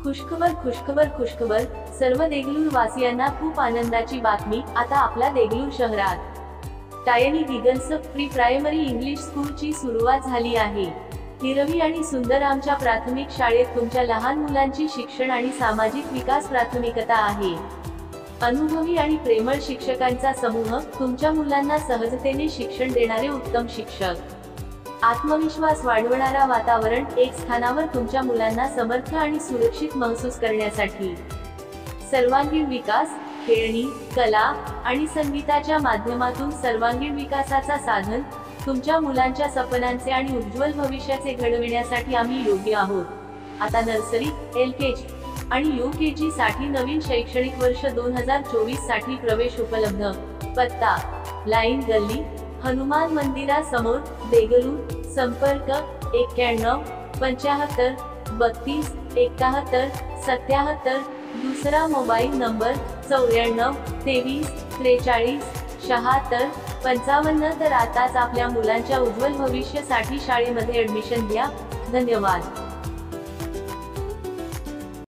खुशखबर खुशखबर खुशखबर सर्व देगलूर वासियांना खूप आनंदाची बातमी। आता आपल्या देगलूर शहरात टायनी दिगन्स प्री प्रायमरी इंग्लिश स्कूलची सुरुवात झाली आहे। हिरवी आणि सुंदर आमच्या प्राथमिक शाळेत तुमच्या लहान मुलांची शिक्षण आणि सामाजिक विकास प्राथमिकता आहे। अनुभवी आणि प्रेमळ शिक्षकांचा समूह, तुमच्या मुलांना सहजतेने शिक्षण देणारे उत्तम शिक्षक, आत्मविश्वास वाढवणारा वातावरण, एक स्थानावर तुमच्या मुलांना समर्थ आणि सुरक्षित महसूस करण्यासाठी सर्वांगीण विकास, खेळणी, कला आणि संगीताच्या माध्यमातून सर्वांगीण विकासाचा साधन, तुमच्या मुलांच्या सपनांचे आणि उज्ज्वल भविष्याचे घडविण्यासाठी आम्ही योग्य आहोत। आता नर्सरी, LKG आणि UKG साठी नवीन शैक्षणिक वर्ष 2024 साठी प्रवेश उपलब्ध। पत्ता: लाईन गल्ली, हनुमान मंदिरासमोर, देगलूर। संपर्क: 91 75 32 71 77। दुसरा मोबाईल नंबर: 94 23 43 76 55। तर आताच आपल्या मुलांच्या उज्ज्वल भविष्यासाठी शाळेमध्ये ऍडमिशन घ्या। धन्यवाद।